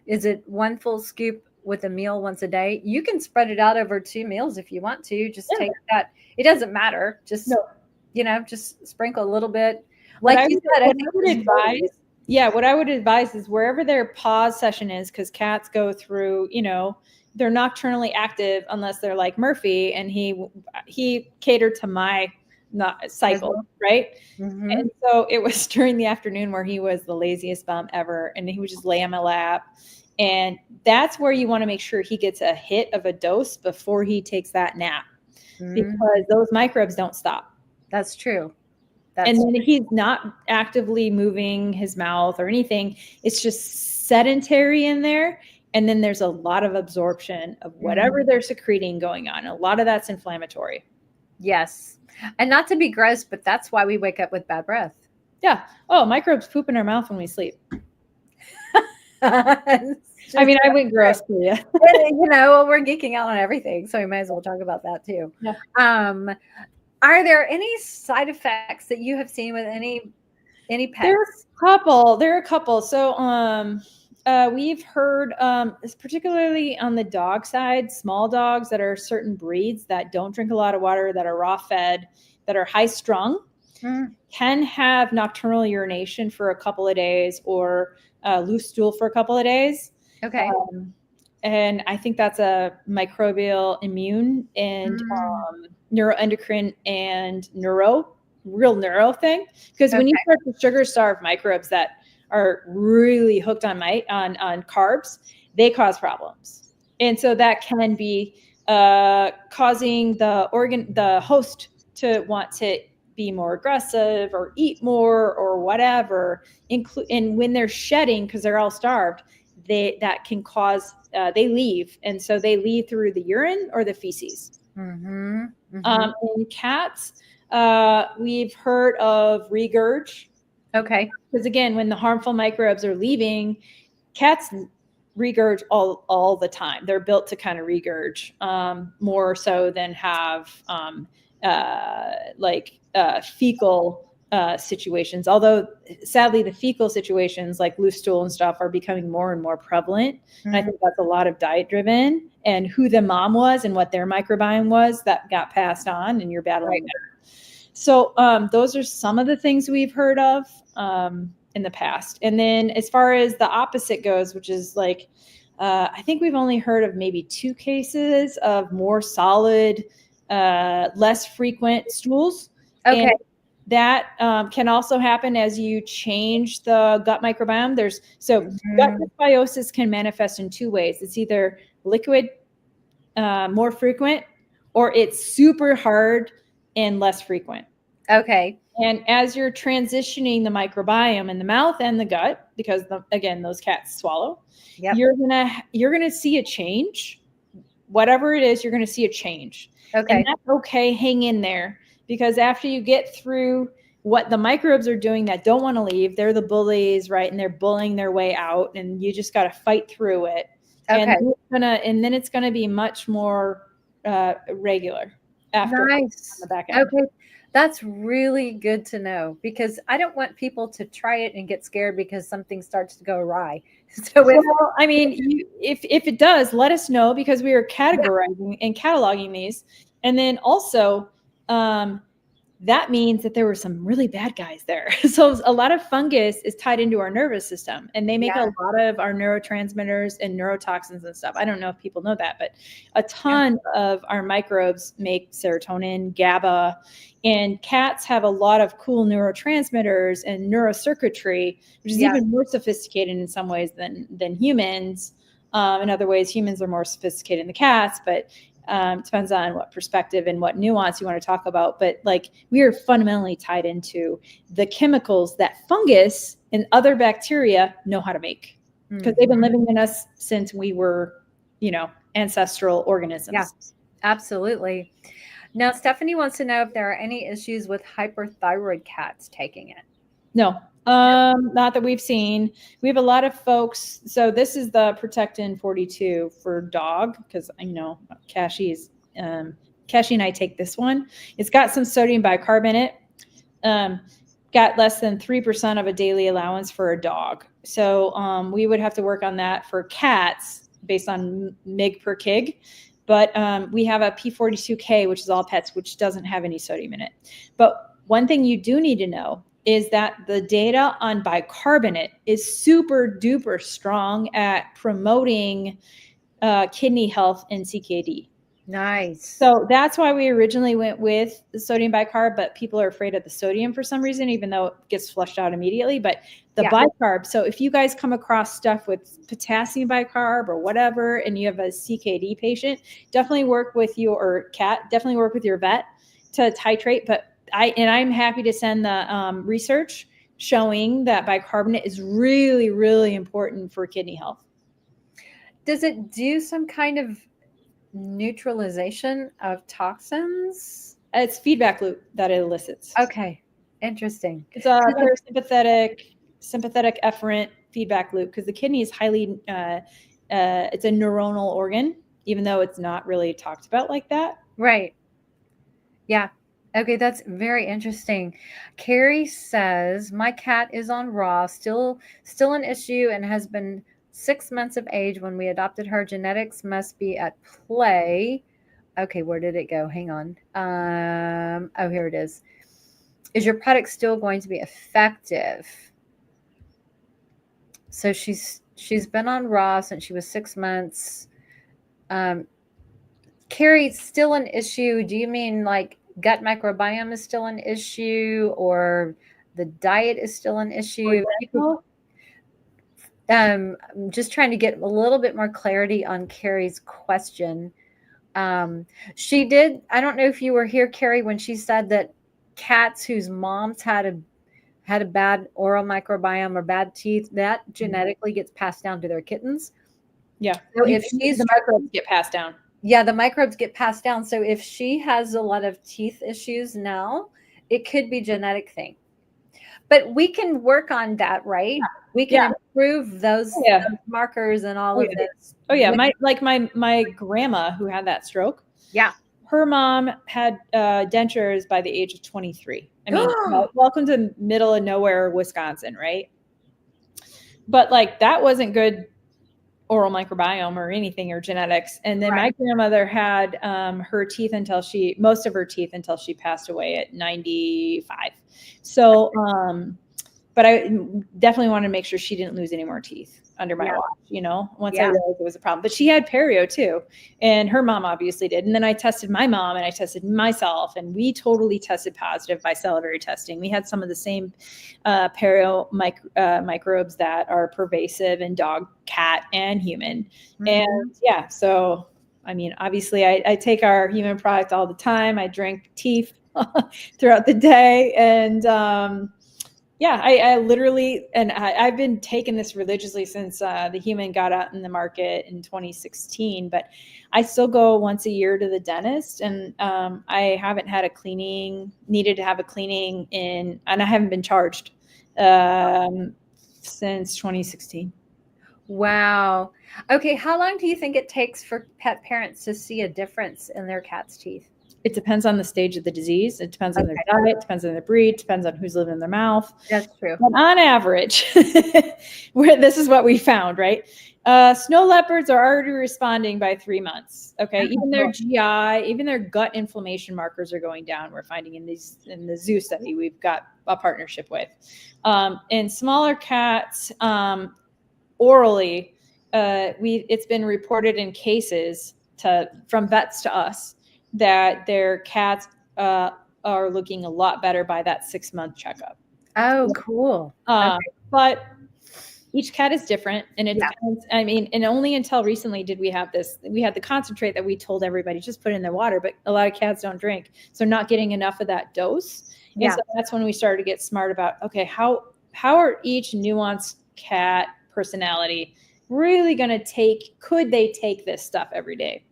is it one full scoop with a meal once a day? You can spread it out over 2 meals if you want to. Just take that. It doesn't matter. Just, you know, just sprinkle a little bit. Like you said, I think what I would advise is wherever their pause session is, because cats go through, you know, they're nocturnally active unless they're like Murphy, and he catered to my cycle, right? And so it was during the afternoon where he was the laziest bum ever, and he would just lay on my lap. And that's where you want to make sure he gets a hit of a dose before he takes that nap, because those microbes don't stop. That's true. And then he's not actively moving his mouth or anything. It's just sedentary in there. And then there's a lot of absorption of whatever they're secreting going on. A lot of that's inflammatory. Yes. And not to be gross, but that's why we wake up with bad breath. Yeah. Oh, microbes poop in our mouth when we sleep. I mean, I went gross for you. You know, we're geeking out on everything, so we might as well talk about that too. Yeah. Are there any side effects that you have seen with any pets? There are a couple. So we've heard, particularly on the dog side, small dogs that are certain breeds that don't drink a lot of water, that are raw fed, that are high strung, can have nocturnal urination for a couple of days or loose stool for a couple of days. Okay. And I think that's a microbial immune and neuroendocrine and real neuro thing. Because when you start to sugar starve microbes that are really hooked on carbs, they cause problems. And so that can be causing the host to want to be more aggressive or eat more or whatever, and when they're shedding, because they're all starved, that can cause, they leave. And so they leave through the urine or the feces. Mm-hmm. Mm-hmm. In cats, we've heard of regurg. Okay. Because again, when the harmful microbes are leaving, cats regurg all the time. They're built to kind of regurg, more so than have fecal situations. Although sadly, the fecal situations like loose stool and stuff are becoming more and more prevalent. And I think that's a lot of diet driven and who the mom was and what their microbiome was that got passed on, and you're battling that. So those are some of the things we've heard of in the past. And then as far as the opposite goes, which is like, I think we've only heard of maybe 2 cases of more solid, less frequent stools. Okay. And that can also happen as you change the gut microbiome. Gut dysbiosis can manifest in 2 ways. It's either liquid, more frequent, or it's super hard and less frequent. Okay. And as you're transitioning the microbiome in the mouth and the gut, because again, those cats swallow, you're gonna see a change. Whatever it is, you're gonna see a change. Okay. And that's okay. Hang in there, because after you get through what the microbes are doing that don't want to leave, they're the bullies, right? And they're bullying their way out, and you just got to fight through it. Okay. And then it's gonna be much more regular after. Nice. On the back end. Okay. That's really good to know, because I don't want people to try it and get scared because something starts to go awry. So well, I mean, if it does, let us know, because we are categorizing and cataloging these. And then also, that means that there were some really bad guys there. So a lot of fungus is tied into our nervous system, and they make a lot of our neurotransmitters and neurotoxins and stuff. I don't know if people know that, but a ton of our microbes make serotonin, GABA, and cats have a lot of cool neurotransmitters and neurocircuitry, which is even more sophisticated in some ways than humans. In other ways, humans are more sophisticated than the cats, but depends on what perspective and what nuance you want to talk about. But like, we are fundamentally tied into the chemicals that fungus and other bacteria know how to make, because they've been living in us since we were, ancestral organisms. Yeah, absolutely. Now, Stephanie wants to know if there are any issues with hyperthyroid cats taking it. No, not that we've seen. We have a lot of folks. So this is the Protectin 42 for dog, because Cashy and I take this one. It's got some sodium bicarbonate. Got less than 3% of a daily allowance for a dog. So we would have to work on that for cats based on mg per kg. But we have a P42K, which is all pets, which doesn't have any sodium in it. But one thing you do need to know is that the data on bicarbonate is super duper strong at promoting kidney health and CKD. Nice. So that's why we originally went with the sodium bicarb, but people are afraid of the sodium for some reason, even though it gets flushed out immediately. But the bicarb, so if you guys come across stuff with potassium bicarb or whatever, and you have a CKD patient, definitely work with your definitely work with your vet to titrate. But I'm happy to send the research showing that bicarbonate is really, really important for kidney health. Does it do some kind of neutralization of toxins? It's feedback loop that it elicits. Okay, interesting. It's a sympathetic efferent feedback loop, because the kidney is highly it's a neuronal organ, even though it's not really talked about like that. Right. Yeah. Okay, that's very interesting. Carrie says, my cat is on raw, still an issue, and has been 6 months of age when we adopted her. Genetics must be at play. Okay, where did it go? Hang on. Oh, here it is. Is your product still going to be effective? So she's been on raw since she was 6 months. Carrie, still an issue. Do you mean like gut microbiome is still an issue, or the diet is still an issue? I'm just trying to get a little bit more clarity on Carrie's question. She did. I don't know if you were here, Carrie, when she said that cats whose moms had a bad oral microbiome or bad teeth, that genetically gets passed down to their kittens. Yeah. So if she's the microbes get passed down. Yeah, the microbes get passed down. So if she has a lot of teeth issues now, it could be genetic thing. But we can work on that, right? We can improve those markers and all of this. Oh yeah, my grandma who had that stroke. Yeah. Her mom had dentures by the age of 23. I mean, welcome to middle of nowhere, Wisconsin, right? But like that wasn't good oral microbiome or anything or genetics. And then my grandmother had most of her teeth until she passed away at 95. So, but I definitely wanted to make sure she didn't lose any more teeth under my watch, once I realized it was a problem. But she had perio too. And her mom obviously did. And then I tested my mom and I tested myself, and we totally tested positive by salivary testing. We had some of the same perio microbes that are pervasive in dog, cat, and human. Mm-hmm. And yeah, so I mean, obviously I take our human product all the time. I drink TEEF throughout the day. And I literally, and I've been taking this religiously since the human got out in the market in 2016, but I still go once a year to the dentist, and I haven't had needed to have a cleaning and I haven't been charged since 2016. Wow. Okay. How long do you think it takes for pet parents to see a difference in their cat's teeth? It depends on the stage of the disease. It depends on their diet, depends on their breed, depends on who's living in their mouth. That's true. But on average, this is what we found, right? Snow leopards are already responding by 3 months. Okay. Even their GI, even their gut inflammation markers are going down. We're finding in the zoo study we've got a partnership with. In smaller cats, orally, it's been reported in cases from vets to us that their cats are looking a lot better by that 6-month checkup. Oh, cool. But each cat is different, and it depends. I mean, and only until recently did we have this. We had the concentrate that we told everybody just put in their water, but a lot of cats don't drink, so not getting enough of that dose. And so that's when we started to get smart about, okay, how are each nuanced cat personality really going to could they take this stuff every day?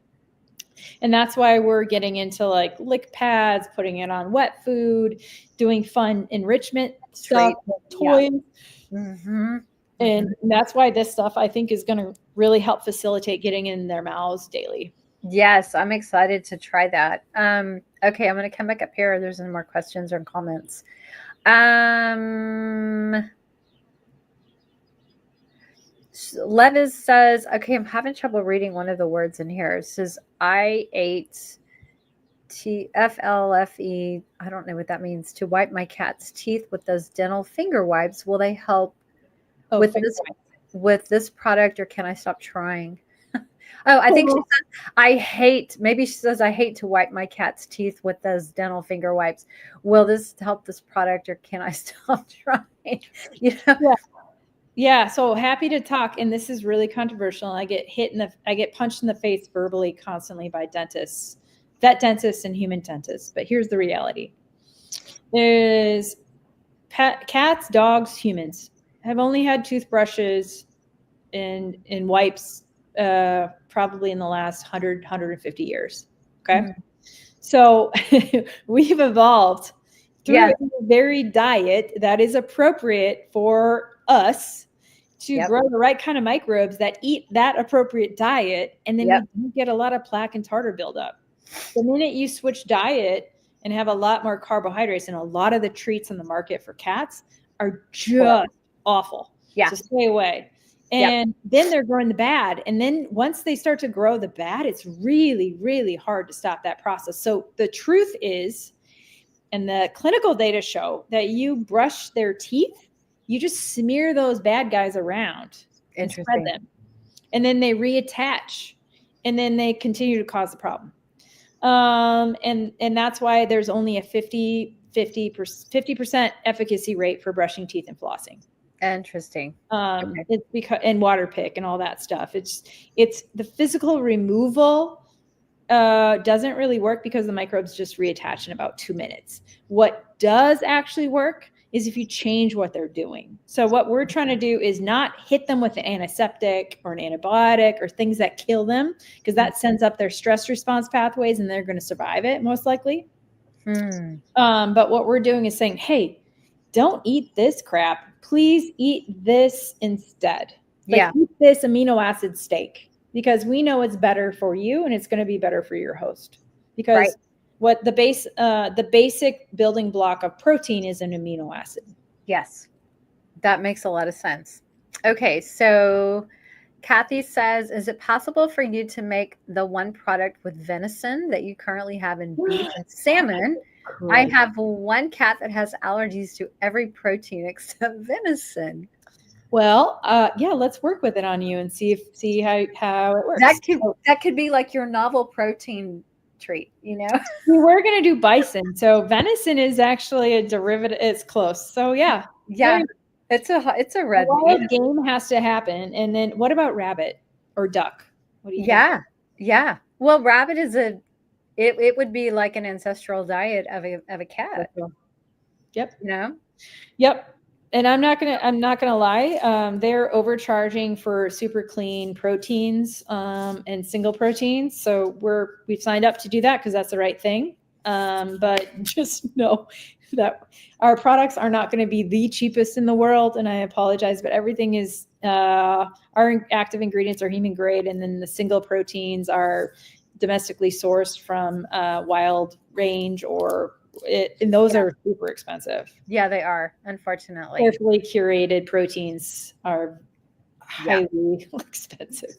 And that's why we're getting into like lick pads, putting it on wet food, doing fun enrichment stuff, toys. Mm-hmm. And that's why this stuff I think is going to really help facilitate getting in their mouths daily. Yes, I'm excited to try that. Okay, I'm going to come back up here. There's any more questions or comments. Levis says, okay, I'm having trouble reading one of the words in here. It says, I ate TFLFE. I don't know what that means. To wipe my cat's teeth with those dental finger wipes. Will they help with this product, or can I stop trying? I think she says, maybe she says, I hate to wipe my cat's teeth with those dental finger wipes. Will this help this product, or can I stop trying? Yeah, so happy to talk. And this is really controversial. I get punched in the face verbally constantly by dentists, vet dentists and human dentists. But here's the reality. There's cats, dogs, humans have only had toothbrushes and wipes probably in the last 150 years. Okay. Mm-hmm. So we've evolved through a varied diet that is appropriate for us to grow the right kind of microbes that eat that appropriate diet. And then we get a lot of plaque and tartar buildup. The minute you switch diet and have a lot more carbohydrates, and a lot of the treats on the market for cats are just awful. So stay away. And then they're growing the bad. And then once they start to grow the bad, it's really, really hard to stop that process. So the truth is, and the clinical data show, that you brush their teeth, you just smear those bad guys around and spread them. And then they reattach, and then they continue to cause the problem. And that's why there's only a 50% efficacy rate for brushing teeth and flossing. Interesting. It's because, and water pick and all that stuff. It's the physical removal doesn't really work because the microbes just reattach in about 2 minutes. What does actually work is if you change what they're doing. So what we're trying to do is not hit them with an antiseptic or an antibiotic or things that kill them, because that sends up their stress response pathways and they're going to survive it most likely. But what we're doing is saying, hey, don't eat this crap. Please eat this instead. Like, eat this amino acid steak, because we know it's better for you and it's going to be better for your host. Because what the basic building block of protein is an amino acid. Yes, that makes a lot of sense. Okay, so Kathy says, is it possible for you to make the one product with venison that you currently have in beef and salmon? I have one cat that has allergies to every protein except venison. Well, yeah, let's work with it on you and see how it works. That could be like your novel protein treat, you know. We're gonna do bison, so venison is actually a derivative. It's close, so yeah. It's a red meat. Game has to happen, and then what about rabbit or duck? What do you think? Yeah. Well, rabbit is it would be like an ancestral diet of a cat. Yep. You know. Yep. And I'm not gonna lie. They're overcharging for super clean proteins and single proteins. So we've signed up to do that because that's the right thing. But just know that our products are not going to be the cheapest in the world. And I apologize, but everything is our active ingredients are human grade, and then the single proteins are domestically sourced from wild range and those are super expensive. Yeah, they are, unfortunately. Carefully curated proteins are highly expensive.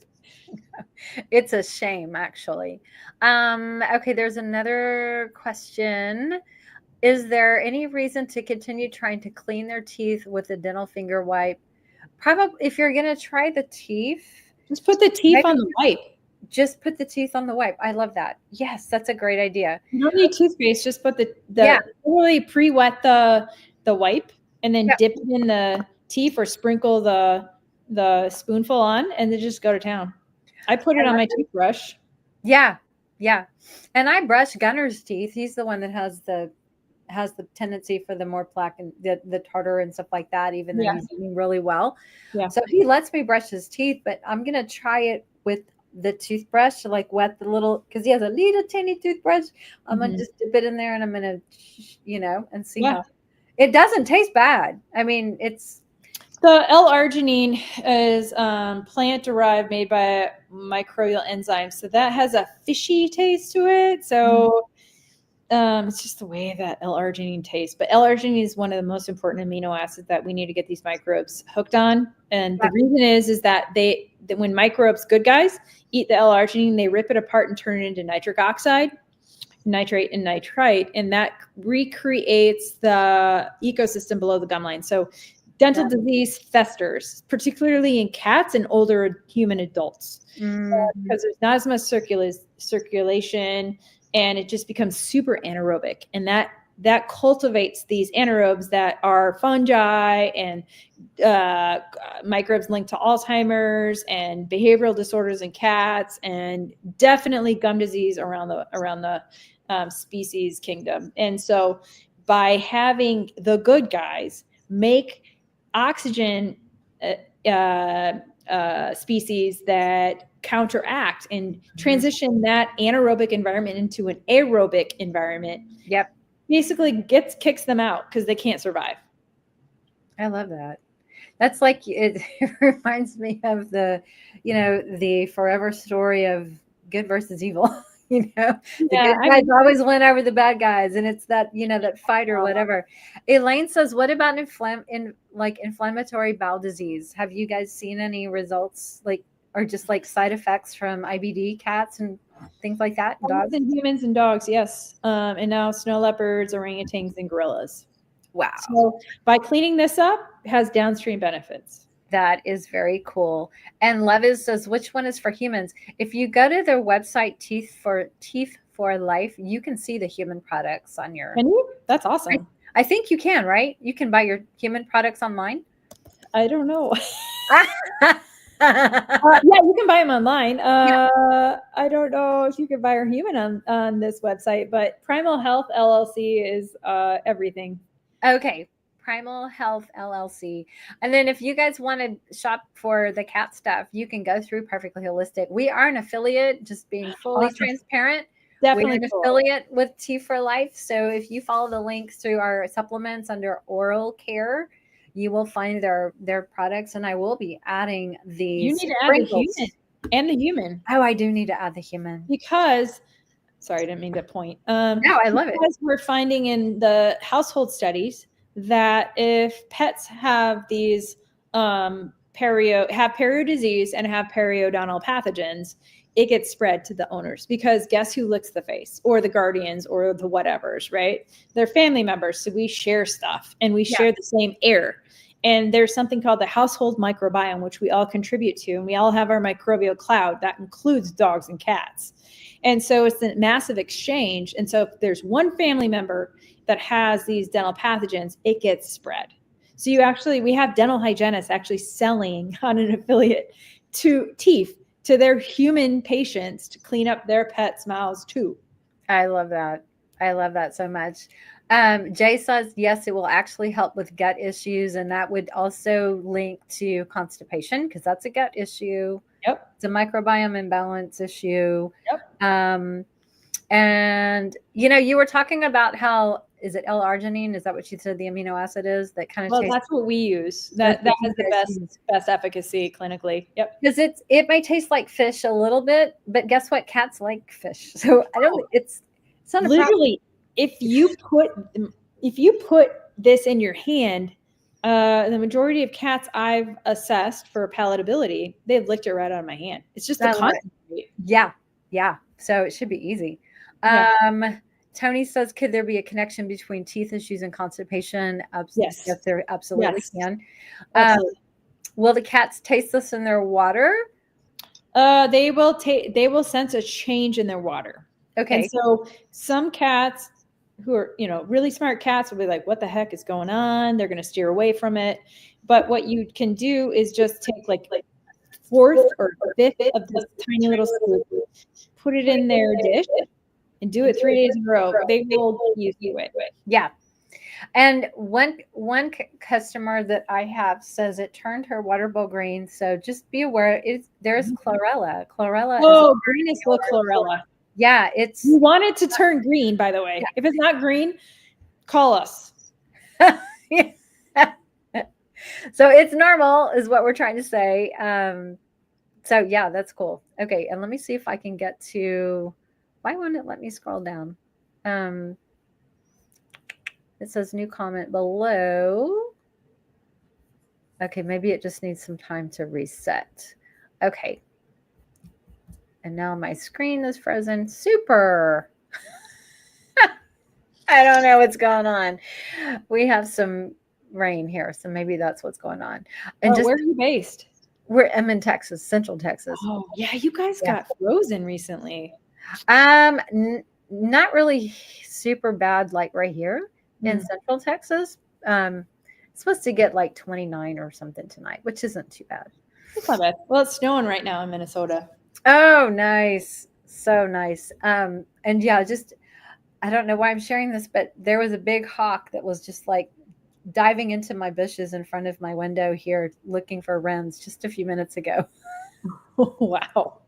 It's a shame, actually. Okay, there's another question. Is there any reason to continue trying to clean their teeth with a dental finger wipe? Probably, if you're going to try the teeth, just put the teeth on the wipe. Just put the teeth on the wipe. I love that. Yes, that's a great idea. You don't need toothpaste. Just put really pre-wet the wipe and then dip it in the teeth or sprinkle the spoonful on and then just go to town. I put it on my toothbrush. Yeah. And I brush Gunner's teeth. He's the one that has the tendency for the more plaque and the tartar and stuff like that, even though he's eating really well. Yeah. So he lets me brush his teeth, but I'm going to try it with the toothbrush to like wet the little, because he has a little tiny toothbrush. I'm going to just dip it in there and I'm going to, and see how it doesn't taste bad. I mean, it's the L-arginine is plant derived, made by microbial enzymes. So that has a fishy taste to it. So it's just the way that L-arginine tastes. But L-arginine is one of the most important amino acids that we need to get these microbes hooked on. And the reason is that when microbes, good guys, eat the L-arginine, they rip it apart and turn it into nitric oxide, nitrate and nitrite, and that recreates the ecosystem below the gum line. So dental disease festers, particularly in cats and older human adults, because there's not as much circulation, and it just becomes super anaerobic. And that cultivates these anaerobes that are fungi and microbes linked to Alzheimer's and behavioral disorders in cats, and definitely gum disease around the species kingdom. And so by having the good guys make oxygen species that counteract and transition that anaerobic environment into an aerobic environment. Yep. Basically kicks them out because they can't survive. I love that. That's like, it reminds me of the forever story of good versus evil. The good guys always win over the bad guys, and it's that that fight or whatever. Elaine says, what about inflammatory bowel disease? Have you guys seen any results, or just side effects from IBD cats and things like that? Dogs and humans and dogs, yes. And now snow leopards, orangutans, and gorillas. Wow. So by cleaning this up, it has downstream benefits. That is very cool. And Levis says, which one is for humans? If you go to their website, TEEF For Life, you can see the human products on your... Can you? That's awesome. I think you can, right? You can buy your human products online? I don't know. Yeah, you can buy them online. Yeah. I don't know if you can buy our human on this website, but Primal Health LLC is everything. Okay. Primal Health LLC. And then if you guys want to shop for the cat stuff, you can go through Perfectly Holistic. We are an affiliate, just being fully Awesome. transparent. We're Definitely an cool. affiliate with TEEF For Life. So if you follow the links through our supplements under oral care, you will find their products. And I will be adding You these need to add the sprinkles. human and the human Oh, I do need to add the human. because, sorry, I didn't mean to point. No, I love it. Because we're finding in the household studies that if pets have these perio disease and have periodontal pathogens, it gets spread to the owners because guess who licks the face or the guardians or the whatevers, right? They're family members. So we share stuff and we share the same air. And there's something called the household microbiome, which we all contribute to. And we all have our microbial cloud that includes dogs and cats. And so it's a massive exchange. And so if there's one family member that has these dental pathogens, it gets spread. So we have dental hygienists actually selling on an affiliate to TEEF to their human patients to clean up their pets' mouths too. I love that. I love that so much. Jay says, yes, it will actually help with gut issues. And that would also link to constipation because that's a gut issue. Yep. It's a microbiome imbalance issue. Yep. And, you were talking about how, is it L-arginine? Is that what you said the amino acid is? That kind of Well, tastes. that's what we use. That has the best efficacy clinically. Yep. Because it may taste like fish a little bit, but guess what? Cats like fish. So I don't. It's not literally if you put this in your hand. The majority of cats I've assessed for palatability, they've licked it right out of my hand. It's just the concentrate. Yeah. So it should be easy. Yeah. Tony says, could there be a connection between teeth issues and constipation? Yes. Yes, there absolutely can. Absolutely. Will the cats taste this in their water? They will sense a change in their water. Okay. And so some cats who are, really smart cats will be like, what the heck is going on? They're going to steer away from it. But what you can do is just take like fourth or fifth of this tiny little scoop, put it in their dish, and do it 3 days in a row. They will use it. Yeah. And one customer that I have says it turned her water bowl green. So just be aware, there's chlorella. Chlorella. Oh, green is the chlorella. Yeah, you want it to turn green, by the way. Yeah. If it's not green, call us. So it's normal is what we're trying to say. So yeah, that's cool. Okay. And let me see if I can get to, why won't it let me scroll down? It says new comment below. Okay. Maybe it just needs some time to reset. Okay. And now my screen is frozen. Super. I don't know what's going on. We have some rain here, so maybe that's what's going on. And where are you based? I'm in Texas, Central Texas. Oh, yeah, you guys got frozen recently. Not really super bad like right here in Central Texas. It's supposed to get like 29 or something tonight, which isn't too bad. It's not bad. Well, it's snowing right now in Minnesota. Oh, nice. So nice. And yeah, I don't know why I'm sharing this, but there was a big hawk that was just like diving into my bushes in front of my window here, looking for wrens just a few minutes ago. Wow.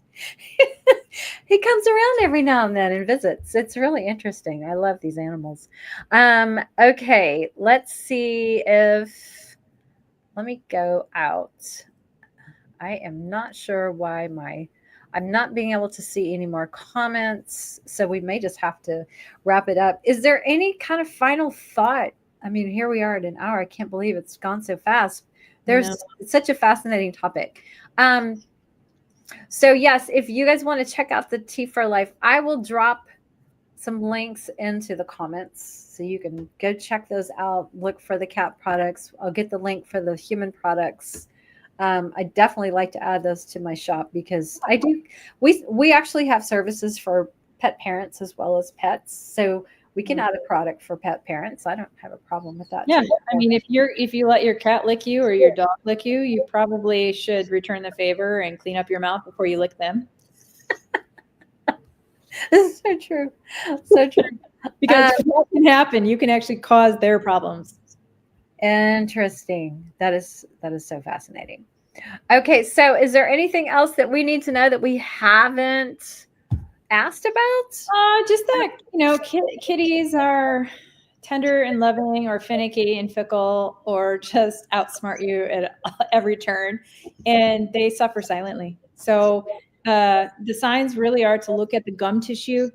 He comes around every now and then and visits. It's really interesting. I love these animals. Okay, let's see if, let me go out. I am not sure why I'm not being able to see any more comments, so we may just have to wrap it up. Is there any kind of final thought? I mean, here we are at an hour. I can't believe it's gone so fast. It's such a fascinating topic. So yes, if you guys want to check out the TEEF For Life, I will drop some links into the comments so you can go check those out. Look for the cat products. I'll get the link for the human products. I definitely like to add those to my shop because we actually have services for pet parents as well as pets. So We can add a product for pet parents. I don't have a problem with that. Yeah, Too. I mean, if you let your cat lick you or your dog lick you, you probably should return the favor and clean up your mouth before you lick them. This is so true. So true. Because what can happen, you can actually cause their problems. Interesting. That is so fascinating. Okay, so is there anything else that we need to know that we haven't asked about? Just that, kitties are tender and loving or finicky and fickle or just outsmart you at every turn, and they suffer silently. So the signs really are to look at the gum tissue.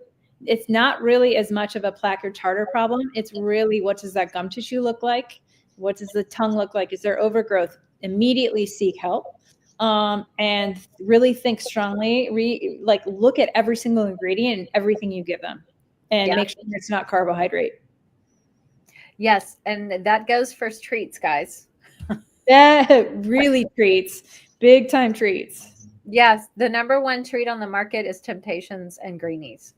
It's not really as much of a plaque or tartar problem. It's really, what does that gum tissue look like? What does the tongue look like? Is there overgrowth? Immediately seek help. And really think strongly, look at every single ingredient and everything you give them, and make sure it's not carbohydrate. Yes, and that goes for treats, guys. That really treats, big time treats. Yes, the number one treat on the market is Temptations and Greenies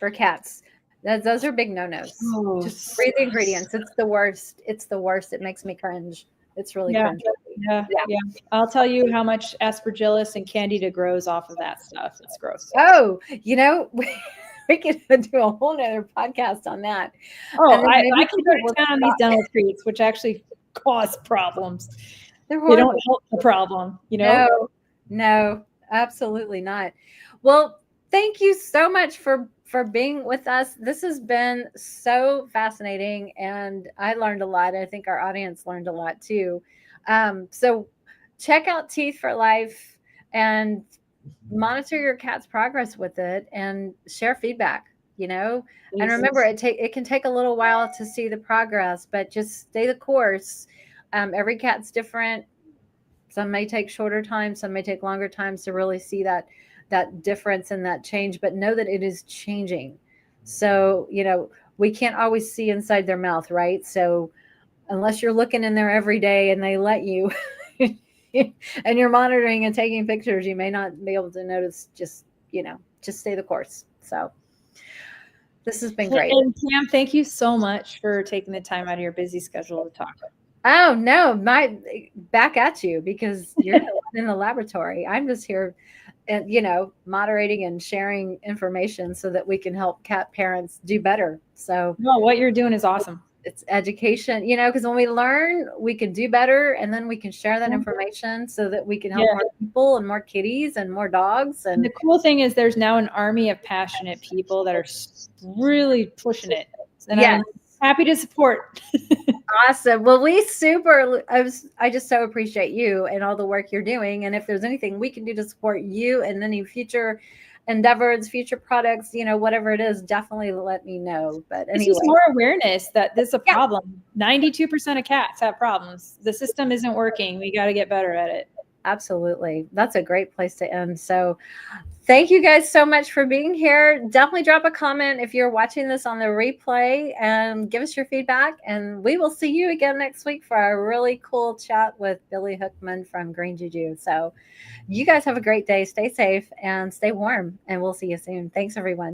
for cats. Those are big no-nos. Oh, just read the ingredients. It's the worst. It's the worst. It makes me cringe. It's really cringe. Yeah. I'll tell you how much aspergillus and candida grows off of that stuff. It's gross. Oh, we could do a whole nother podcast on that. Oh, I can go down on these dental treats, which actually cause problems. They don't help the problem, No, absolutely not. Well, thank you so much for being with us. This has been so fascinating, and I learned a lot. I think our audience learned a lot too. So check out TEEF For Life and monitor your cat's progress with it and share feedback, and remember, it can take a little while to see the progress, but just stay the course. Every cat's different. Some may take shorter time, some may take longer times to really see that difference and that change, but know that it is changing. So, we can't always see inside their mouth, right? So unless you're looking in there every day and they let you and you're monitoring and taking pictures, you may not be able to notice. Just stay the course. So this has been great. And Pam, thank you so much for taking the time out of your busy schedule to talk. Oh no, back at you, because you're in the laboratory. I'm just here and moderating and sharing information so that we can help cat parents do better. So no, what you're doing is awesome. It's education, because when we learn, we can do better, and then we can share that information so that we can help more people and more kitties and more dogs. And the cool thing is there's now an army of passionate people that are really pushing it. And I'm happy to support. Awesome. Well, I just so appreciate you and all the work you're doing. And if there's anything we can do to support you and any future endeavors, future products, whatever it is, definitely let me know. But anyway, it's just more awareness that this is a problem. 92% of cats have problems. The system isn't working. We got to get better at it. Absolutely. That's a great place to end. So thank you guys so much for being here. Definitely drop a comment if you're watching this on the replay and give us your feedback. And we will see you again next week for a really cool chat with Billy Hookman from Green Juju. So you guys have a great day. Stay safe and stay warm. And we'll see you soon. Thanks, everyone.